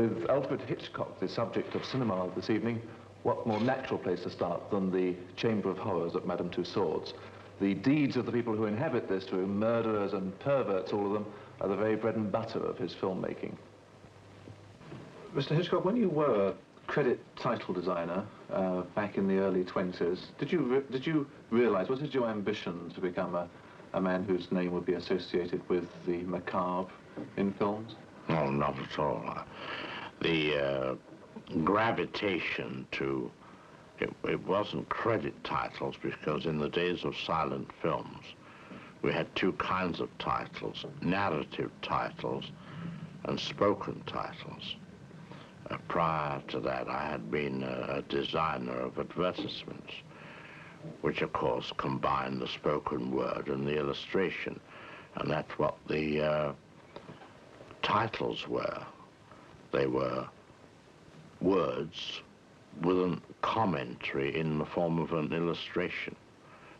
With Alfred Hitchcock, the subject of cinema this evening, what more natural place to start than the Chamber of Horrors at Madame Tussauds? The deeds of the people who inhabit this room, murderers and perverts, all of them, are the very bread and butter of his filmmaking. Mr. Hitchcock, when you were a credit title designer back in the early 20s, did you realize, what is your ambition to become a man whose name would be associated with the macabre in films? No, not at all. The gravitation to, it wasn't credit titles, because in the days of silent films, we had two kinds of titles, narrative titles and spoken titles. Prior to that, I had been a designer of advertisements, which of course combined the spoken word and the illustration, and that's what the titles were. They were words with a commentary in the form of an illustration.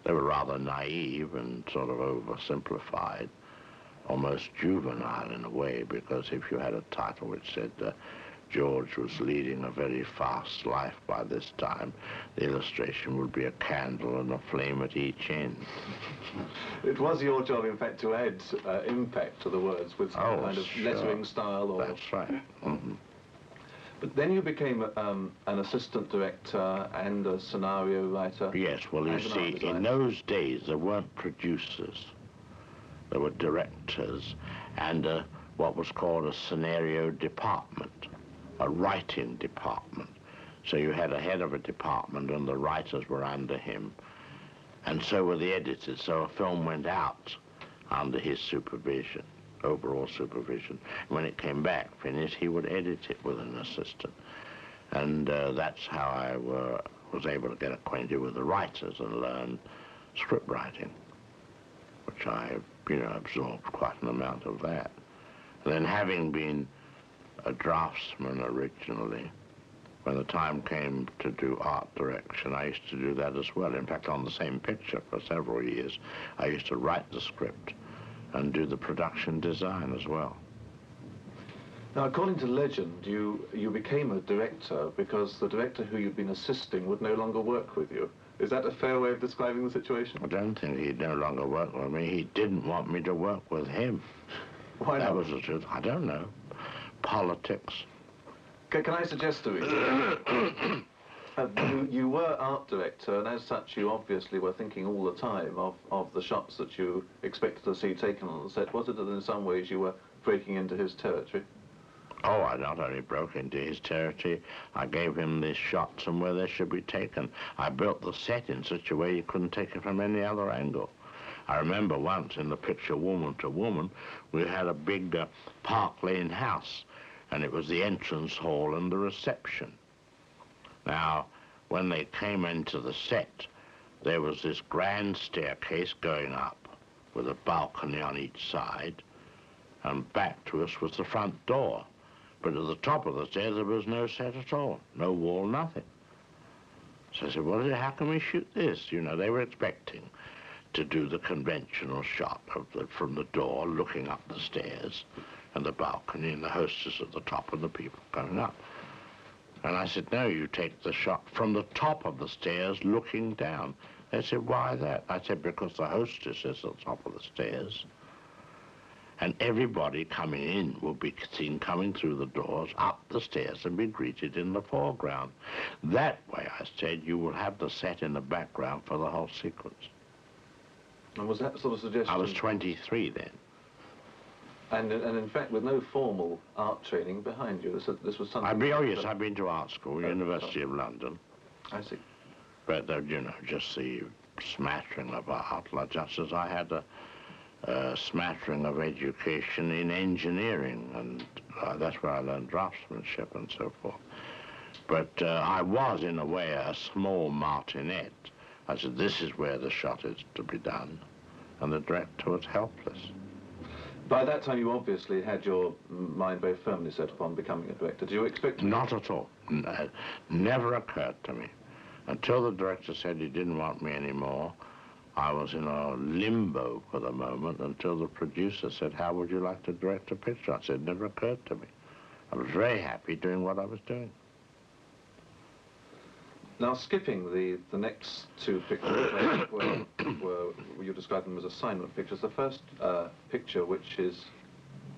They were rather naive and sort of oversimplified, almost juvenile in a way, because if you had a title which said George was leading a very fast life by this time, the illustration would be a candle and a flame at each end. It was your job, in fact, to add impact to the words with some kind of lettering style. Or... That's right. Mm-hmm. But then you became an assistant director and a scenario writer. Yes, well, you see, in those days, there weren't producers. There were directors and what was called a scenario department, a writing department. So you had a head of a department and the writers were under him, and so were the editors. So a film went out under his supervision, overall supervision. When it came back finished, he would edit it with an assistant. And that's how I was able to get acquainted with the writers and learn script writing, which I, absorbed quite an amount of that. And then, having been a draftsman originally, when the time came to do art direction, I used to do that as well. In fact, on the same picture for several years, I used to write the script and do the production design as well. Now, according to legend, you became a director because the director who you'd been assisting would no longer work with you. Is that a fair way of describing the situation? I don't think he'd no longer work with me. He didn't want me to work with him. Why not? That was the truth. I don't know. Politics. Can I suggest to you, you were art director, and as such you obviously were thinking all the time of the shots that you expected to see taken on the set. Was it that in some ways you were breaking into his territory? Oh, I not only broke into his territory, I gave him the shots and where they should be taken. I built the set in such a way you couldn't take it from any other angle. I remember once in the picture Woman to Woman, we had a big Park Lane house, and it was the entrance hall and the reception. Now, when they came into the set, there was this grand staircase going up with a balcony on each side, and back to us was the front door. But at the top of the stairs, there was no set at all, no wall, nothing. So I said, well, how can we shoot this? They were expecting to do the conventional shot of from the door, looking up the stairs, and the balcony, and the hostess at the top, and the people coming up. And I said, no, you take the shot from the top of the stairs, looking down. They said, why that? I said, because the hostess is at the top of the stairs, and everybody coming in will be seen coming through the doors, up the stairs, and be greeted in the foreground. That way, I said, you will have the set in the background for the whole sequence. And was that sort of suggestion? I was 23 then. And in fact, with no formal art training behind you, this was something... Oh yes, I've been to art school, University of London. I see. But, just the smattering of art, just as I had a smattering of education in engineering, and that's where I learned draftsmanship and so forth. But I was, in a way, a small martinet. I said, this is where the shot is to be done, and the director was helpless. By that time, you obviously had your mind very firmly set upon becoming a director. Did you expect... Not at all. Never occurred to me. Until the director said he didn't want me anymore, I was in a limbo for the moment until the producer said, how would you like to direct a picture? I said, it never occurred to me. I was very happy doing what I was doing. Now, skipping the next two pictures, where you described them as assignment pictures, the first picture, which is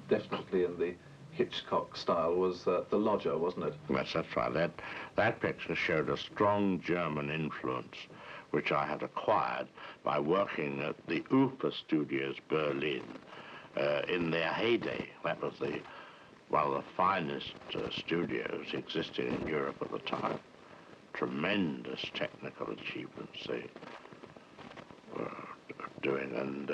definitely in the Hitchcock style, was The Lodger, wasn't it? Yes, that's right. That picture showed a strong German influence, which I had acquired by working at the Ufer Studios, Berlin, in their heyday. That was one of the finest studios existing in Europe at the time. Tremendous technical achievements they were doing, and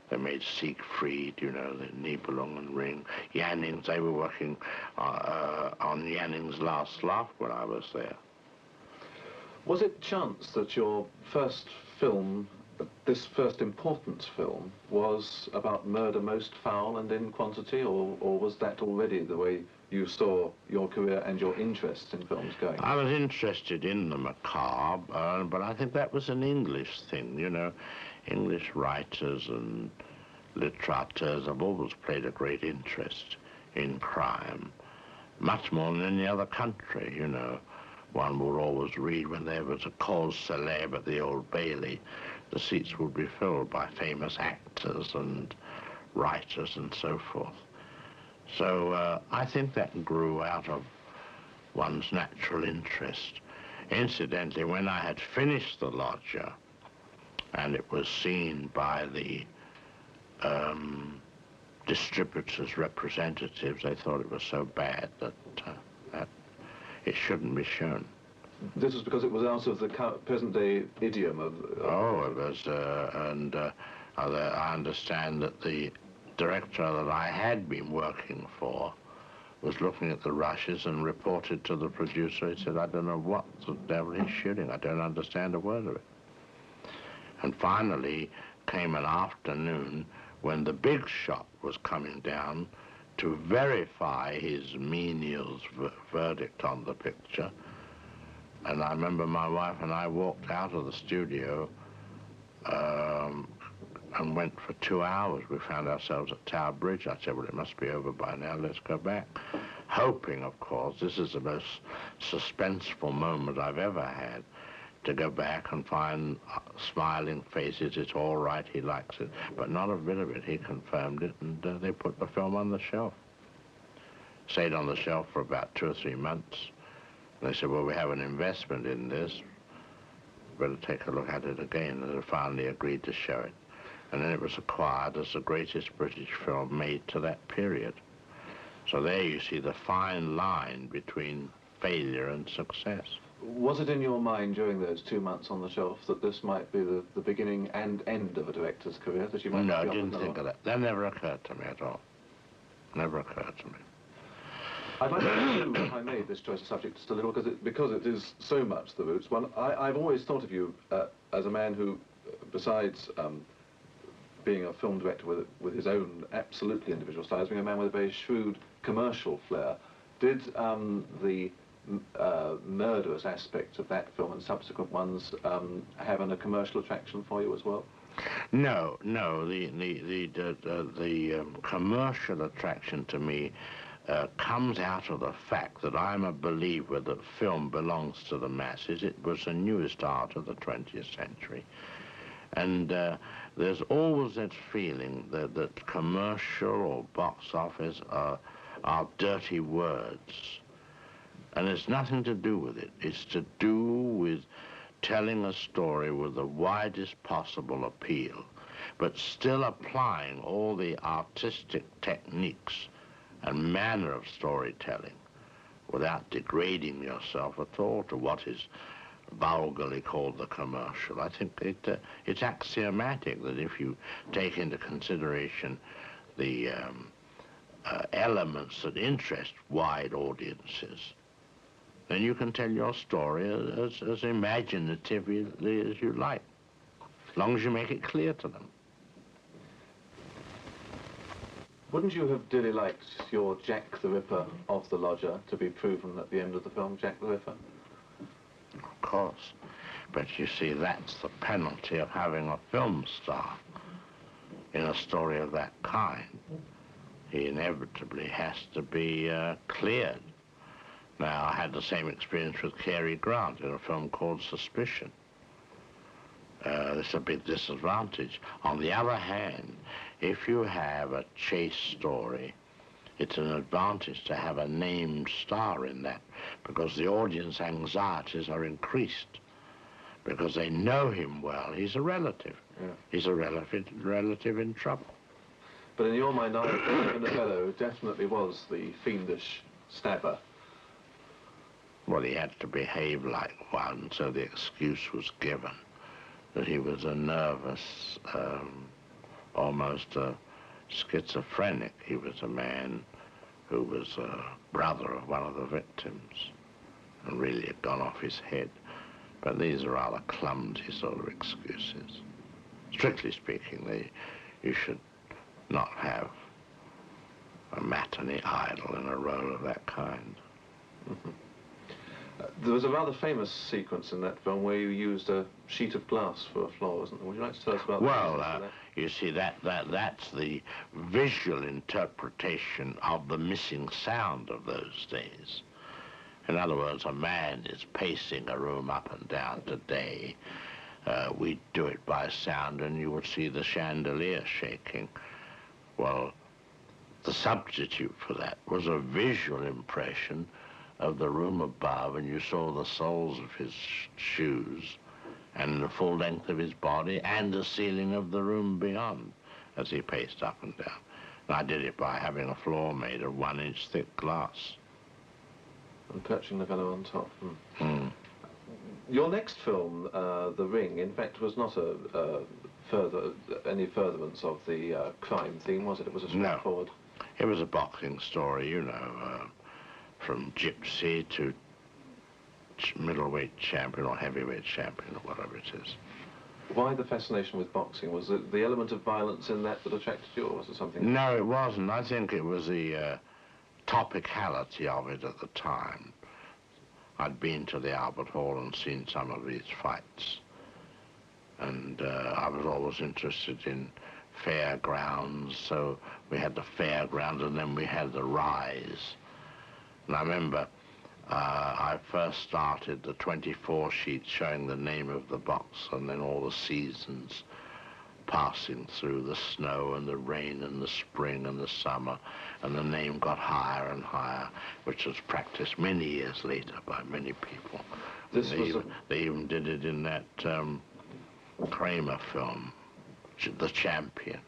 they made Siegfried, you know, the Nibelung and Ring, Yanning's. They were working on Yanning's Last Laugh when I was there. Was it chance that your first film, this first important film, was about murder most foul and in quantity, or was that already the way you saw your career and your interest in films going? I was interested in the macabre, but I think that was an English thing, you know. English writers and literateurs have always played a great interest in crime, much more than any other country, you know. One would always read when there was a cause célèbre at the Old Bailey, the seats would be filled by famous actors and writers and so forth. So I think that grew out of one's natural interest. Incidentally, when I had finished The Lodger, and it was seen by the distributors' representatives, they thought it was so bad that it shouldn't be shown. This was because it was out of the present-day idiom of... Oh, it was, and I understand that the director that I had been working for was looking at the rushes and reported to the producer. He said, I don't know what the devil he's shooting. I don't understand a word of it. And finally came an afternoon when the big shot was coming down to verify his menial's verdict on the picture. And I remember my wife and I walked out of the studio and went for 2 hours. We found ourselves at Tower Bridge. I said, well, it must be over by now. Let's go back. Hoping, of course, this is the most suspenseful moment I've ever had, to go back and find smiling faces. It's all right, he likes it. But not a bit of it. He confirmed it, and they put the film on the shelf. Stayed on the shelf for about 2 or 3 months. They said, well, we have an investment in this. Better take a look at it again. And they finally agreed to show it. And then it was acquired as the greatest British film made to that period. So there you see the fine line between failure and success. Was it in your mind during those 2 months on the shelf that this might be the beginning and end of a director's career, that you might... No, I didn't think of that. That never occurred to me at all. Never occurred to me. I'd like to ask you, if I made this choice of subject just a little, because it is so much the roots. Well, I've always thought of you as a man who, besides being a film director with his own absolutely individual style, as being a man with a very shrewd commercial flair. Did the murderous aspect of that film and subsequent ones have a commercial attraction for you as well? No, no. The commercial attraction to me comes out of the fact that I'm a believer that film belongs to the masses. It was the newest art of the 20th century. And there's always that feeling that commercial or box office are dirty words. And it's nothing to do with it. It's to do with telling a story with the widest possible appeal, but still applying all the artistic techniques and manner of storytelling without degrading yourself at all to what is vulgarly called the commercial. I think it's axiomatic that if you take into consideration the elements that interest wide audiences, then you can tell your story as imaginatively as you like, as long as you make it clear to them. Wouldn't you have dearly liked your Jack the Ripper of The Lodger to be proven at the end of the film, Jack the Ripper? Of course. But you see, that's the penalty of having a film star in a story of that kind. he inevitably has to be cleared. Now, I had the same experience with Cary Grant in a film called Suspicion. It's a big disadvantage. On the other hand, if you have a chase story, it's an advantage to have a named star in that, because the audience anxieties are increased, because they know him well. He's a relative. Yeah. He's a relative in trouble. But in your mind, Othello definitely was the fiendish stabber. Well, he had to behave like one, so the excuse was given that he was a nervous, almost a schizophrenic. He was a man who was a brother of one of the victims and really had gone off his head. But these are rather clumsy sort of excuses. Strictly speaking, you should not have a matinee idol in a role of that kind. Mm-hmm. There was a rather famous sequence in that film where you used a sheet of glass for a floor, wasn't there? Would you like to tell us about that? Well, you see, that's the visual interpretation of the missing sound of those days. In other words, a man is pacing a room up and down today. We'd do it by sound, and you would see the chandelier shaking. Well, the substitute for that was a visual impression of the room above, and you saw the soles of his shoes and the full length of his body and the ceiling of the room beyond as he paced up and down. And I did it by having a floor made of 1-inch thick glass. And perching the fellow on top. Your next film, The Ring, in fact, was not any furtherance of the crime theme, was it? It was a straightforward... No, it was a boxing story, you know, from gypsy to middleweight champion or heavyweight champion or whatever it is. Why the fascination with boxing? Was it the element of violence in that attracted you, or was it something? No, it wasn't. I think it was the topicality of it at the time. I'd been to the Albert Hall and seen some of these fights. And I was always interested in fairgrounds, so we had the fairgrounds and then we had the rise. And I remember I first started the 24 sheet showing the name of the box and then all the seasons passing through, the snow and the rain and the spring and the summer, and the name got higher and higher, which was practiced many years later by many people. They even did it in that Kramer film, The Champion,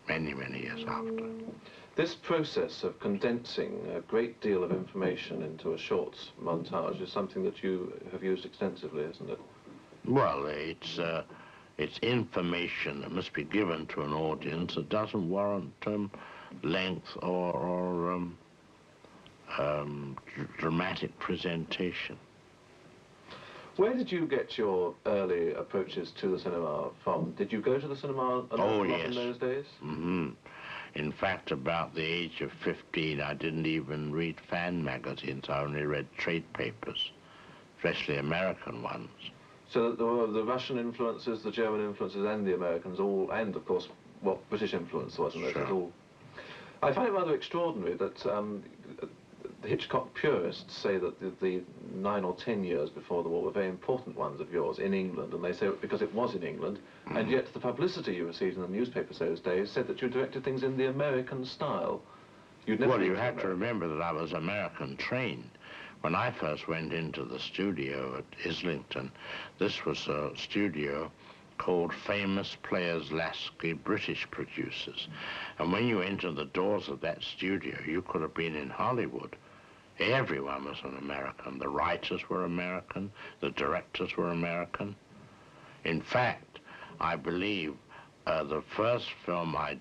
many, many years after. This process of condensing a great deal of information into a short montage is something that you have used extensively, isn't it? Well, it's information that must be given to an audience that doesn't warrant length or dramatic presentation. Where did you get your early approaches to the cinema from? Did you go to the cinema a lot in those days? Mm-hmm. In fact, about the age of 15, I didn't even read fan magazines. I only read trade papers, especially American ones. So the Russian influences, the German influences, and the Americans all, and of course, what British influence was, and sure. all. I find it rather extraordinary that the Hitchcock purists say that the 9 or 10 years before the war were very important ones of yours in England, and they say it because it was in England, and yet the publicity you received in the newspapers those days said that you directed things in the American style. Well, you have to remember that I was American trained. When I first went into the studio at Islington, this was a studio called Famous Players Lasky British Producers. And when you entered the doors of that studio, you could have been in Hollywood. Everyone was an American. The writers were American. The directors were American. In fact, I believe the first film I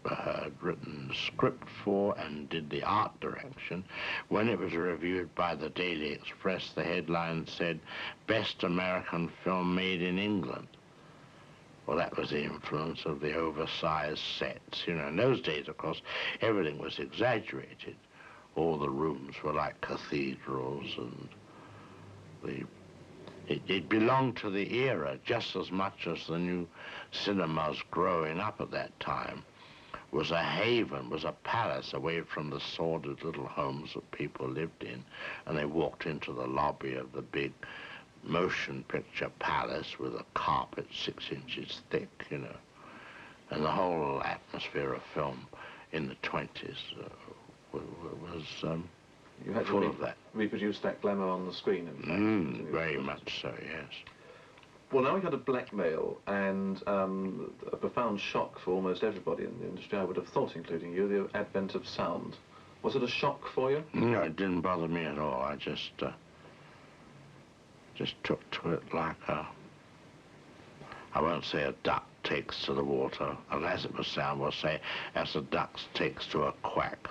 had written the script for and did the art direction, when it was reviewed by the Daily Express, the headline said, "Best American Film Made in England." Well, that was the influence of the oversized sets. You know, in those days, of course, everything was exaggerated. All the rooms were like cathedrals, and it belonged to the era just as much as the new cinemas growing up at that time was a haven, was a palace away from the sordid little homes that people lived in. And they walked into the lobby of the big motion picture palace with a carpet 6 inches thick, you know. And the whole atmosphere of film in the 20s was you had full to of that. Reproduce that glamour on the screen, in fact. Very much so, yes. Well, now we had a blackmail and a profound shock for almost everybody in the industry, I would have thought, including you, the advent of sound. Was it a shock for you? No, it didn't bother me at all. I just took to it like I won't say a duck takes to the water, unless it was sound, we'll say, as a duck takes to a quack.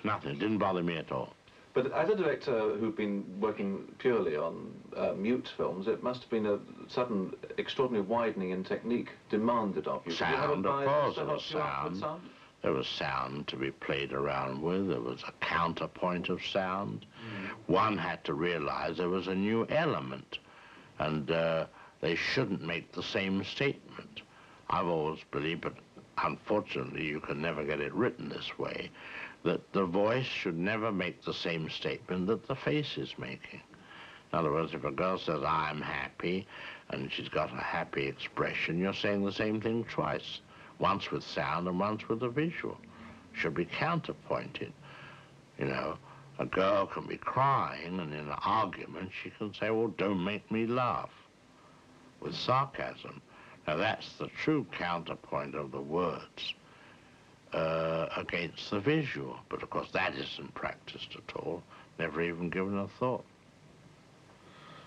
Nothing, it didn't bother me at all. But as a director who'd been working purely on mute films, it must have been a sudden, extraordinary widening in technique demanded of you. Sound, of course, there was sound. There was sound to be played around with. There was a counterpoint of sound. One had to realize there was a new element, and they shouldn't make the same statement. I've always believed, but unfortunately you can never get it written this way, that the voice should never make the same statement that the face is making. In other words, if a girl says, I'm happy, and she's got a happy expression, you're saying the same thing twice, once with sound and once with a visual. Should be counterpointed. You know, a girl can be crying, and in an argument, she can say, well, don't make me laugh, with sarcasm. Now, that's the true counterpoint of the words against the visual. But, of course, that isn't practiced at all, never even given a thought.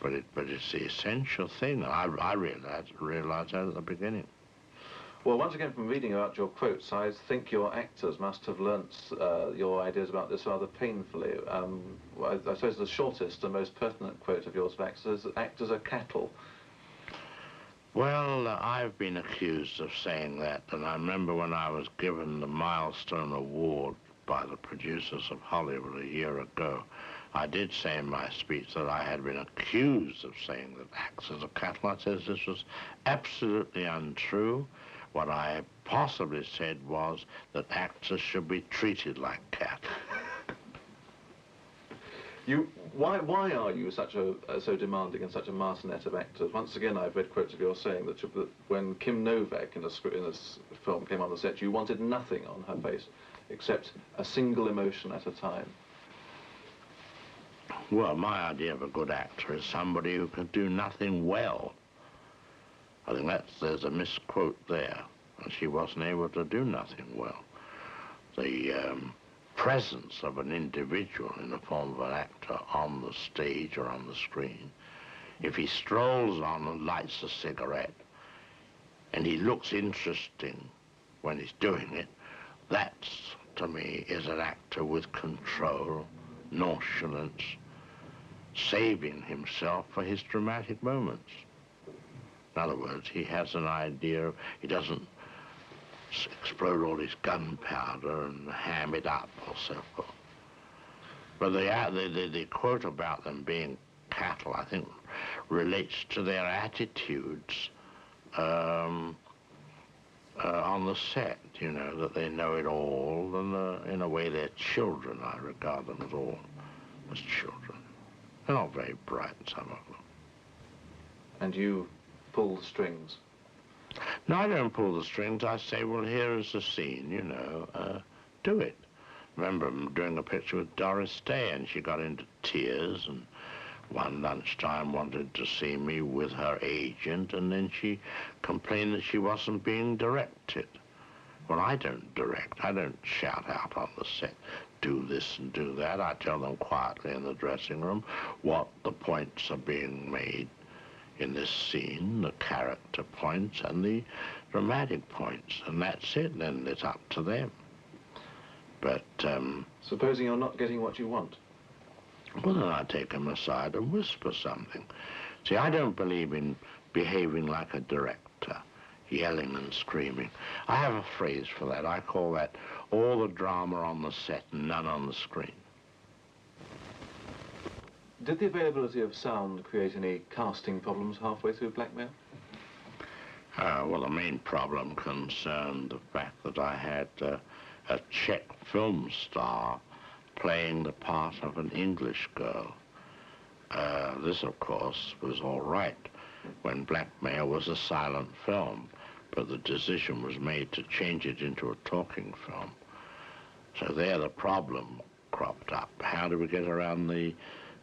But it's the essential thing. I realized that at the beginning. Well, once again, from reading about your quotes, I think your actors must have learnt your ideas about this rather painfully. I suppose the shortest and most pertinent quote of yours of actors is that actors are cattle. Well, I've been accused of saying that, and I remember when I was given the Milestone Award by the producers of Hollywood a year ago, I did say in my speech that I had been accused of saying that actors are cattle. I said this was absolutely untrue. What I possibly said was that actors should be treated like cattle. Why are you so demanding and such a martinet of actors? Once again, I've read quotes of yours saying that when Kim Novak in a film came on the set, you wanted nothing on her face except a single emotion at a time. Well, my idea of a good actor is somebody who can do nothing well. I think there's a misquote there, and she wasn't able to do nothing well. The presence of an individual in the form of an actor on the stage or on the screen, if he strolls on and lights a cigarette and he looks interesting when he's doing it, that, to me, is an actor with control, nonchalance, saving himself for his dramatic moments. In other words, he has an idea, he doesn't explode all his gunpowder and ham it up or so forth. But the quote about them being cattle, I think, relates to their attitudes on the set, you know, that they know it all, and in a way they're children. I regard them as all as children. They're not very bright, some of them. And you pull the strings? No, I don't pull the strings. I say, well, here is the scene, you know, do it. Remember, I'm doing a picture with Doris Day, and she got into tears, and one lunchtime wanted to see me with her agent, and then she complained that she wasn't being directed. Well, I don't direct. I don't shout out on the set, do this and do that. I tell them quietly in the dressing room what the points are being made in this scene, the character points and the dramatic points, and that's it. Then it's up to them. But supposing you're not getting what you want? Well, then I take them aside and whisper something. See, I don't believe in behaving like a director, yelling and screaming. I have a phrase for that. I call that all the drama on the set and none on the screen. Did the availability of sound create any casting problems halfway through Blackmail? Well, the main problem concerned the fact that I had a Czech film star playing the part of an English girl. This, of course, was all right when Blackmail was a silent film, but the decision was made to change it into a talking film. So there the problem cropped up. How do we get around the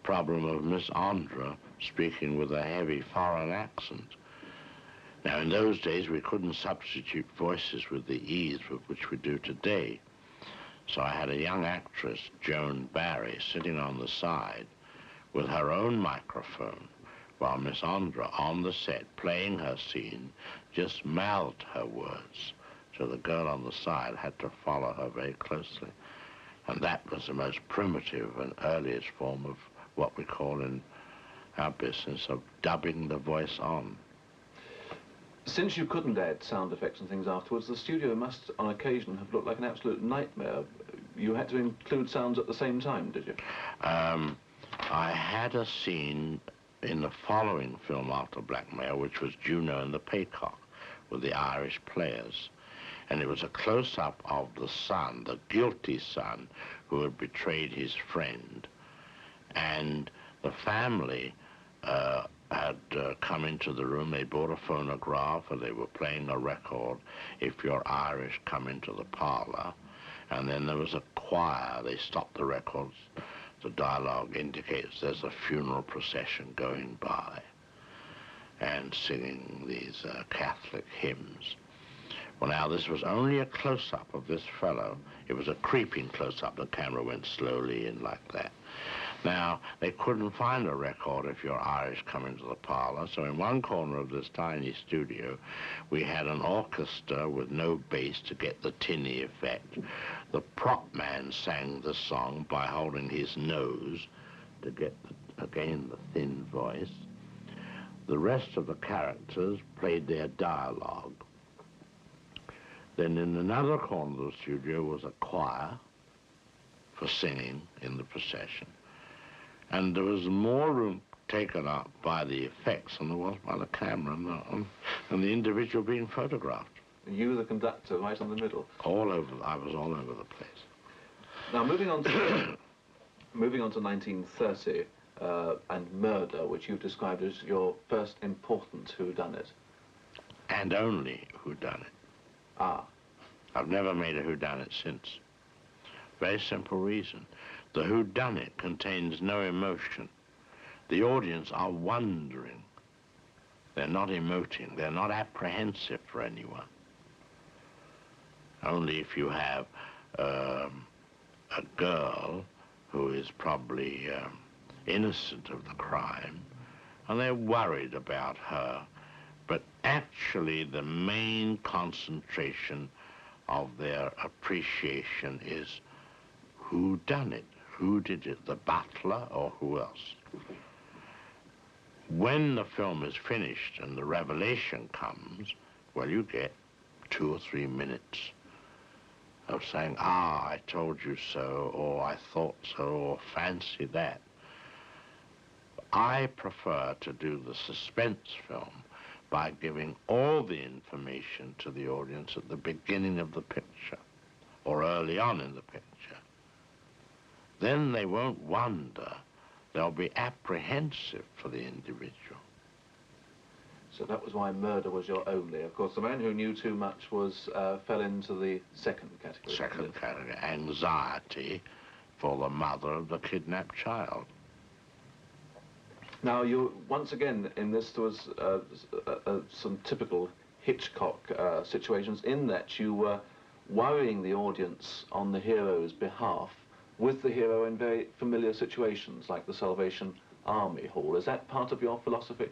problem of Miss Andra speaking with a heavy foreign accent? Now, in those days, we couldn't substitute voices with the ease with which we do today. So I had a young actress, Joan Barry, sitting on the side with her own microphone, while Miss Andra, on the set, playing her scene, just mouthed her words. So the girl on the side had to follow her very closely. And that was the most primitive and earliest form of what we call in our business of dubbing the voice on. Since you couldn't add sound effects and things afterwards, the studio must, on occasion, have looked like an absolute nightmare. You had to include sounds at the same time, did you? I had a scene in the following film after Blackmail, which was Juno and the Paycock, with the Irish players. And it was a close-up of the son, the guilty son, who had betrayed his friend. And the family had come into the room. They bought a phonograph, or they were playing a record, If You're Irish, Come Into the Parlor. And then there was a choir. They stopped the records. The dialogue indicates there's a funeral procession going by and singing these Catholic hymns. Well, now, this was only a close-up of this fellow. It was a creeping close-up. The camera went slowly in like that. Now, they couldn't find a record, If You're Irish, Come Into the Parlor, so in one corner of this tiny studio, we had an orchestra with no bass to get the tinny effect. The prop man sang the song by holding his nose to get, again, the thin voice. The rest of the characters played their dialogue. Then in another corner of the studio was a choir for singing in the procession. And there was more room taken up by the effects than there was by the camera and the individual being photographed. And you, the conductor, right in the middle? All over, I was all over the place. Now, moving on to 1930 and Murder, which you've described as your first important whodunit. And only whodunit. Ah. I've never made a whodunit since. Very simple reason. The whodunit contains no emotion. The audience are wondering. They're not emoting. They're not apprehensive for anyone. Only if you have a girl who is probably innocent of the crime, and they're worried about her. But actually, the main concentration of their appreciation is who done it? Who did it? The butler or who else? When the film is finished and the revelation comes, well, you get 2 or 3 minutes of saying, ah, I told you so, or I thought so, or fancy that. I prefer to do the suspense film by giving all the information to the audience at the beginning of the picture or early on in the picture. Then they won't wonder. They'll be apprehensive for the individual. So that was why Murder was your only. Of course, The Man Who Knew Too Much fell into the second category. Second category, anxiety for the mother of the kidnapped child. Now, you, once again, in this, there was some typical Hitchcock situations in that you were worrying the audience on the hero's behalf with the hero in very familiar situations, like the Salvation Army Hall. Is that part of your philosophy?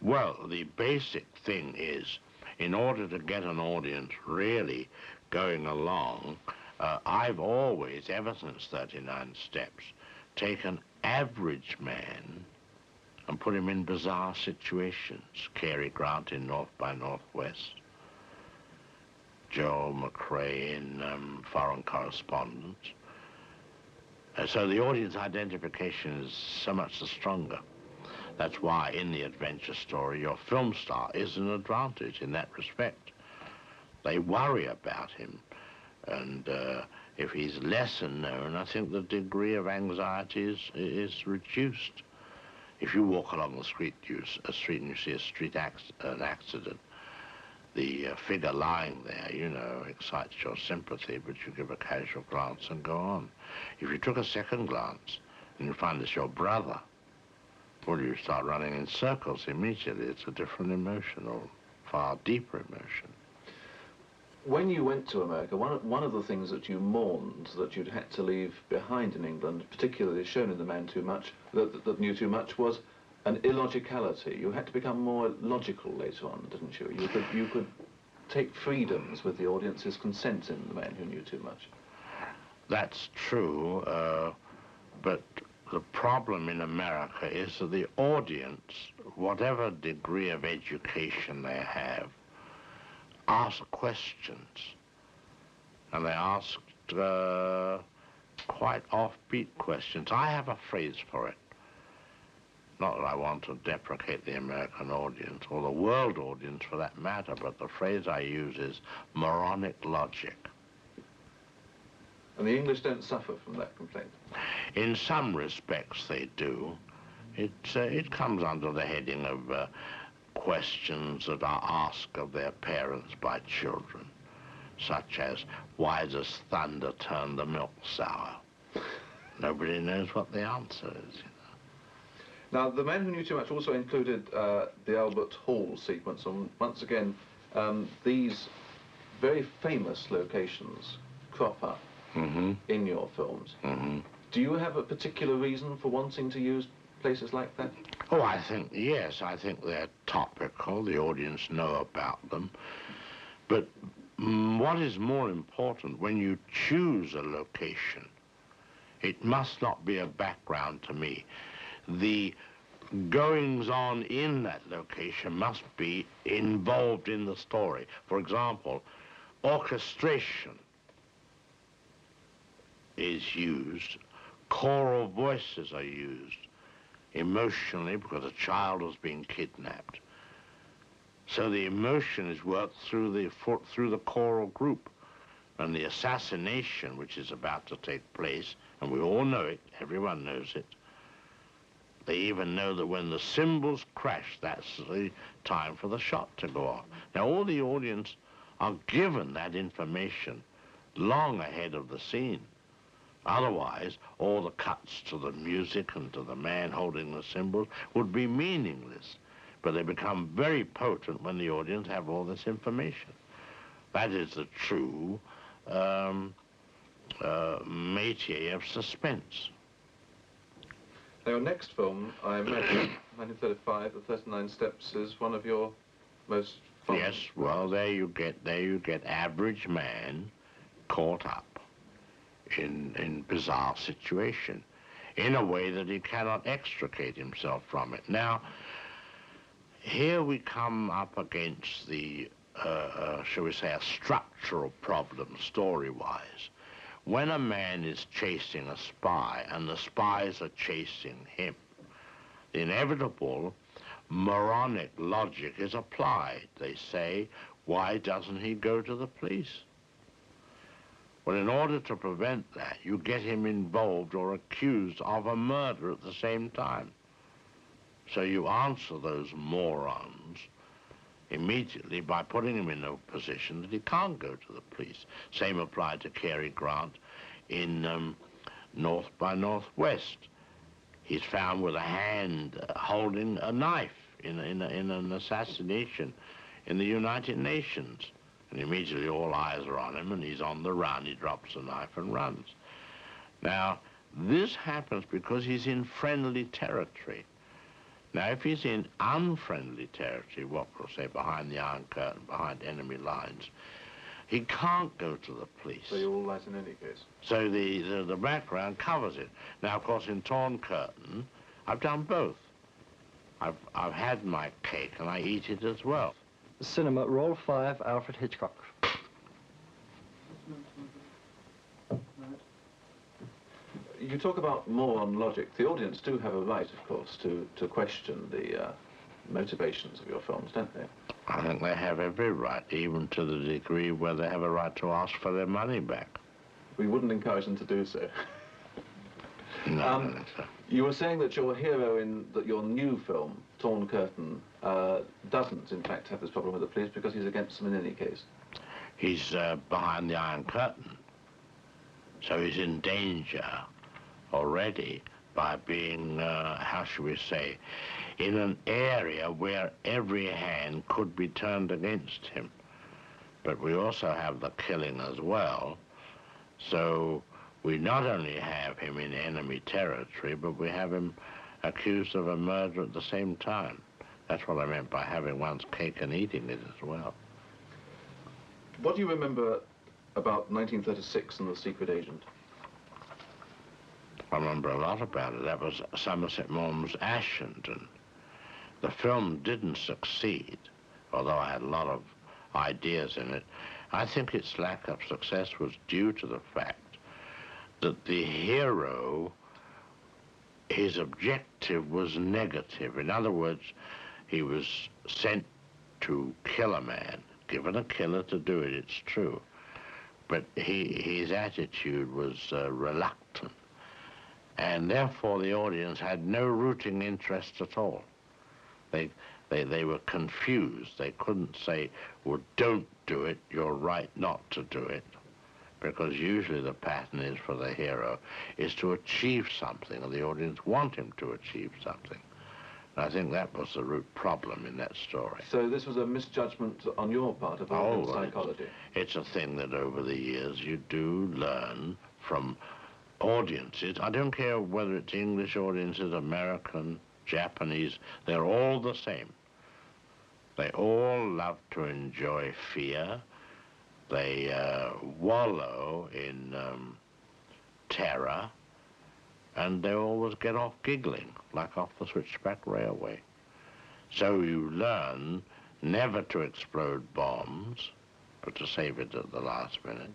Well, the basic thing is, in order to get an audience really going along, I've always, ever since 39 Steps, taken average man and put him in bizarre situations. Cary Grant in North by Northwest, Joel McRae in Foreign Correspondent. So the audience identification is so much the stronger. That's why in the adventure story, your film star is an advantage in that respect. They worry about him. And if he's lesser known, I think the degree of anxiety is reduced. If you walk along the street, and you see an accident, the figure lying there, you know, excites your sympathy, but you give a casual glance and go on. If you took a second glance and you find it's your brother, well, you start running in circles immediately. It's a different emotion, or far deeper emotion. When you went to America, one of the things that you mourned that you'd had to leave behind in England, particularly shown in The Man Too Much, that Knew Too Much, was an illogicality. You had to become more logical later on, didn't you? You could take freedoms with the audience's consent in The Man Who Knew Too Much. That's true, but the problem in America is that the audience, whatever degree of education they have, ask questions, and they asked quite offbeat questions. I have a phrase for it. Not that I want to deprecate the American audience, or the world audience for that matter, but the phrase I use is moronic logic. And the English don't suffer from that complaint? In some respects they do. It comes under the heading of questions that are asked of their parents by children, such as, why does thunder turn the milk sour? Nobody knows what the answer is, you know. Now, The Man Who Knew Too Much also included the Albert Hall sequence, and once again, these very famous locations crop up in your films. Do you have a particular reason for wanting to use places like that? Oh, yes, I think they're topical. The audience know about them. But what is more important, when you choose a location, it must not be a background to me. The goings-on in that location must be involved in the story. For example, orchestration is used, choral voices are used, emotionally, because a child was being kidnapped. So the emotion is worked through the choral group. And the assassination, which is about to take place, and we all know it, everyone knows it, they even know that when the cymbals crash, that's the time for the shot to go off. Now, all the audience are given that information long ahead of the scene. Otherwise, all the cuts to the music and to the man holding the cymbals would be meaningless. But they become very potent when the audience have all this information. That is the true métier of suspense. Now, your next film, I imagine, 1935, The 39 Steps, is one of your most fun. Yes, well, there you get average man caught up in bizarre situation in a way that he cannot extricate himself from it. Now, here we come up against the, shall we say, a structural problem story-wise. When a man is chasing a spy and the spies are chasing him, the inevitable moronic logic is applied. They say, why doesn't he go to the police? Well, in order to prevent that, you get him involved or accused of a murder at the same time. So you answer those morons immediately by putting him in a position that he can't go to the police. Same applied to Cary Grant in North by Northwest. He's found with a hand holding a knife in an assassination in the United Nations. And immediately all eyes are on him, and he's on the run. He drops the knife and runs. Now, this happens because he's in friendly territory. Now, if he's in unfriendly territory, what we'll say behind the Iron Curtain, behind enemy lines, he can't go to the police. So you're all right in any case? So the background covers it. Now, of course, in Torn Curtain, I've done both. I've had my cake, and I eat it as well. Cinema, roll 5, Alfred Hitchcock. you talk about moron logic. The audience do have a right, of course, to question the motivations of your films, don't they? I think they have every right, even to the degree where they have a right to ask for their money back. We wouldn't encourage them to do so. No, I don't think so. You were saying that your hero in your new film, Torn Curtain, doesn't, in fact, have this problem with the police because he's against them in any case. He's behind the Iron Curtain, so he's in danger already by being, how should we say, in an area where every hand could be turned against him. But we also have the killing as well, so we not only have him in enemy territory, but we have him accused of a murder at the same time. That's what I meant by having one's cake and eating it as well. What do you remember about 1936 and The Secret Agent? I remember a lot about it. That was Somerset Maugham's Ashenden. The film didn't succeed, although I had a lot of ideas in it. I think its lack of success was due to the fact that the hero, his objective was negative. In other words, he was sent to kill a man, given a killer to do it, it's true. But his attitude was reluctant. And therefore the audience had no rooting interest at all. They were confused. They couldn't say, well, don't do it, you're right not to do it. Because usually the pattern is for the hero is to achieve something, and the audience want him to achieve something. And I think that was the root problem in that story. So this was a misjudgment on your part of audience psychology? It's a thing that over the years you do learn from audiences. I don't care whether it's English audiences, American, Japanese, they're all the same. They all love to enjoy fear. They wallow in terror, and they always get off giggling, like off the Switchback Railway. So you learn never to explode bombs, but to save it at the last minute,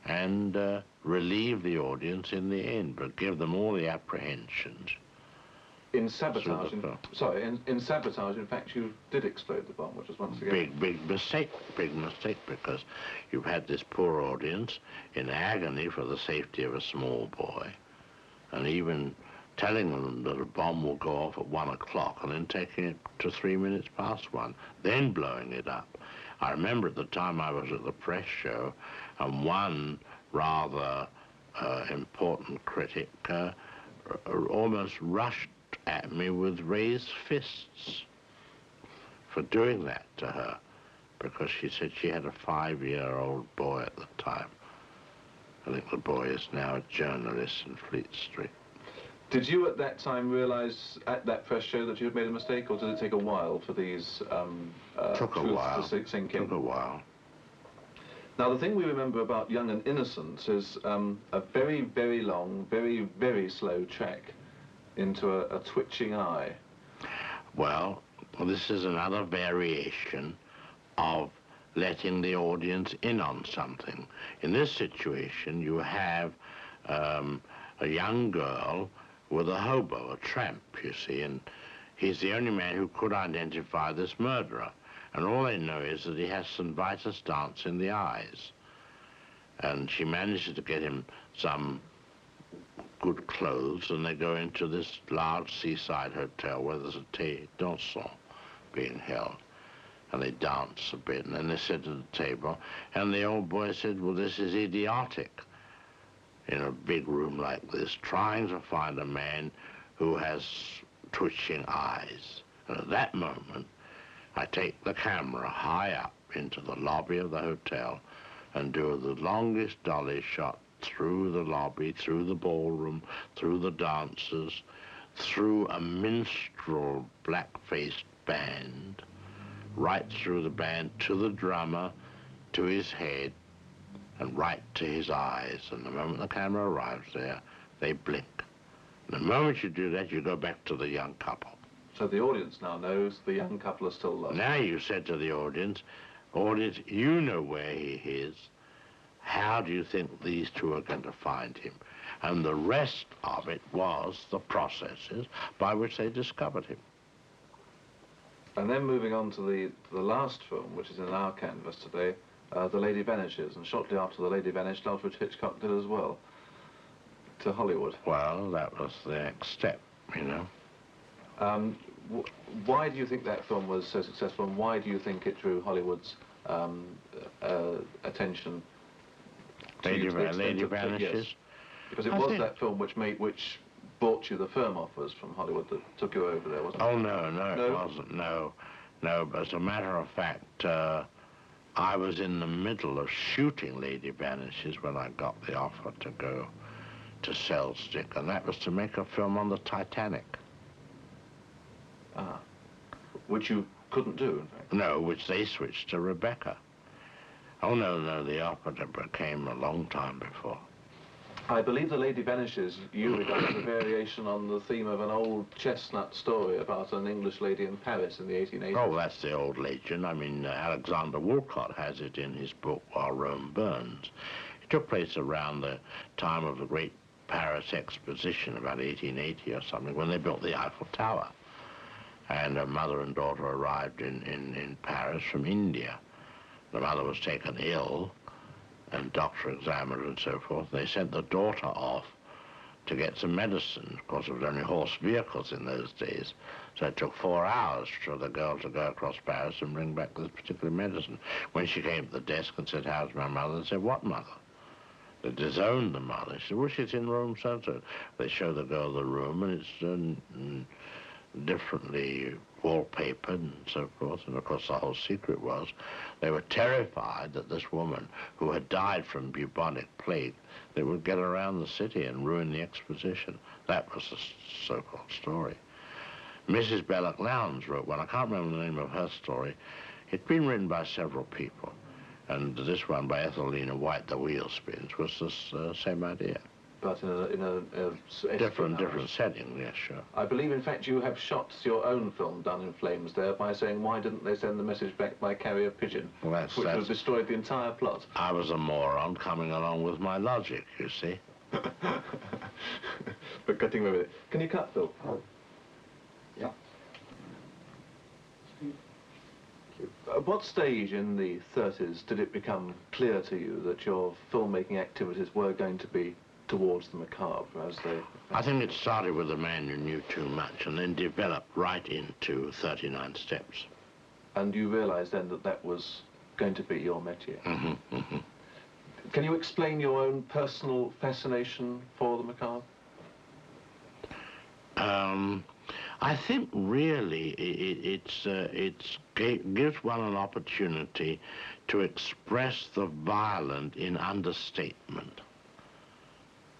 and relieve the audience in the end, but give them all the apprehensions. In Sabotage, in Sabotage, in fact, you did explode the bomb, which was once again... Big mistake, because you've had this poor audience in agony for the safety of a small boy, and even telling them that a bomb will go off at 1 o'clock and then taking it to 3 minutes past 1, then blowing it up. I remember at the time I was at the press show, and one rather important critic almost rushed at me with raised fists for doing that to her, because she said she had a 5-year-old boy at the time. I think the boy is now a journalist in Fleet Street. Did you at that time realize at that press show that you had made a mistake, or did it take a while for these Took a while. to sink in? Took a while. Now, the thing we remember about Young and Innocent is a very, very long, very, very slow trek into a twitching eye. Well, this is another variation of letting the audience in on something. In this situation, you have a young girl with a hobo, a tramp, you see, and he's the only man who could identify this murderer. And all they know is that he has some Vitus dance in the eyes. And she manages to get him some good clothes, and they go into this large seaside hotel where there's a thé dansant being held. And they dance a bit, and then they sit at the table, and the old boy said, well, this is idiotic, in a big room like this, trying to find a man who has twitching eyes. And at that moment, I take the camera high up into the lobby of the hotel and do the longest dolly shot through the lobby, through the ballroom, through the dancers, through a minstrel black-faced band, right through the band to the drummer, to his head, and right to his eyes. And the moment the camera arrives there, they blink. And the moment you do that, you go back to the young couple. So the audience now knows the young couple are still lost. Now you said to the audience, you know where he is. How do you think these two are going to find him? And the rest of it was the processes by which they discovered him. And then moving on to the last film, which is in our canvas today, The Lady Vanishes, and shortly after The Lady Vanished, Alfred Hitchcock did as well, to Hollywood. Well, that was the next step, you know. Why do you think that film was so successful, and why do you think it drew Hollywood's attention? Lady Vanishes? Yes. Because it was that film which bought you the firm offers from Hollywood that took you over there, wasn't it? Oh, no, it wasn't. No, but as a matter of fact, I was in the middle of shooting Lady Vanishes when I got the offer to go to Stick, and that was to make a film on the Titanic. Ah. Which you couldn't do, in fact. No, which they switched to Rebecca. Oh, no, the offer came a long time before. I believe The Lady Vanishes you regard as a variation on the theme of an old chestnut story about an English lady in Paris in the 1880s. Oh, that's the old legend. I mean, Alexander Woollcott has it in his book, While Rome Burns. It took place around the time of the Great Paris Exposition, about 1880 or something, when they built the Eiffel Tower. And a mother and daughter arrived in Paris from India. The mother was taken ill, and doctor examined her and so forth. They sent the daughter off to get some medicine. Of course, there was only horse vehicles in those days, so it took 4 hours for the girl to go across Paris and bring back this particular medicine. When she came to the desk and said, "How's my mother?" They said, "What mother?" They disowned the mother. She said, "Well, she's in room so-and-so." They show the girl the room, and it's differently wallpapered and so forth. And of course the whole secret was they were terrified that this woman who had died from bubonic plague, they would get around the city and ruin the exposition. That was the so-called story. Mrs. Belloc Lowndes wrote one. I can't remember the name of her story. It'd been written by several people, and this one by Ethelina White, The Wheel Spins, was the same idea. But in a different setting, yes, sure. I believe, in fact, you have shot your own film done in flames there by saying, why didn't they send the message back by carrier pigeon? Well, which would have destroyed the entire plot. I was a moron coming along with my logic, you see. But getting away with it. Can you cut, Phil? Yeah. At what stage in the 30s did it become clear to you that your filmmaking activities were going to be towards the macabre, as they... I think it started with A Man Who Knew Too Much and then developed right into 39 Steps. And you realized then that that was going to be your métier? Mm-hmm, mm-hmm. Can you explain your own personal fascination for the macabre? I think really it gives one an opportunity to express the violent in understatement.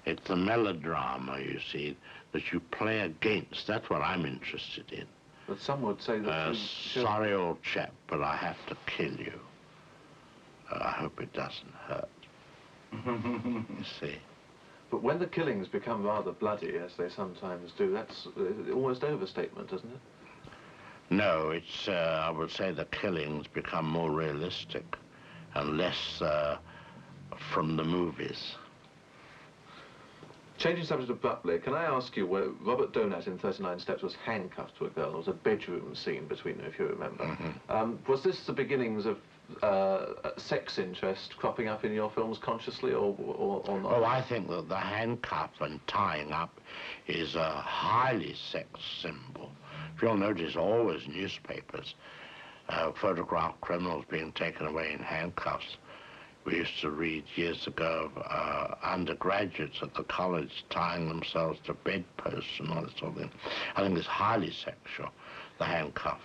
It's the melodrama, you see, that you play against. That's what I'm interested in. But some would say that... Sorry, old chap, but I have to kill you. I hope it doesn't hurt. You see. But when the killings become rather bloody, as they sometimes do, that's almost overstatement, isn't it? No, it's, I would say the killings become more realistic and less from the movies. Changing subject abruptly, can I ask you, where Robert Donat in 39 Steps was handcuffed to a girl? There was a bedroom scene between them, if you remember. Mm-hmm. Was this the beginnings of sex interest cropping up in your films consciously or not? Oh, I think that the handcuff and tying up is a highly sex symbol. If you'll notice, always newspapers photograph criminals being taken away in handcuffs. We used to read years ago of undergraduates at the college tying themselves to bedposts and all that sort of thing. I think it's highly sexual, the handcuff.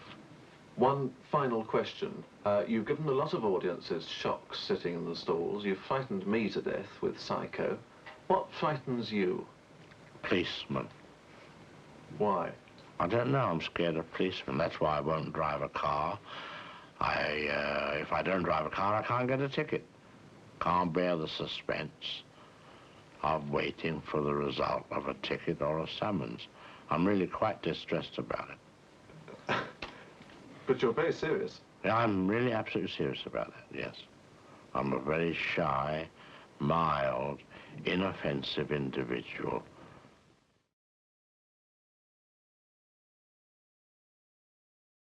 One final question. You've given a lot of audiences shocks sitting in the stalls. You've frightened me to death with Psycho. What frightens you? Policemen. Why? I don't know. I'm scared of policemen. That's why I won't drive a car. If I don't drive a car, I can't get a ticket. Can't bear the suspense of waiting for the result of a ticket or a summons. I'm really quite distressed about it. But you're very serious. Yeah, I'm really absolutely serious about that, yes. I'm a very shy, mild, inoffensive individual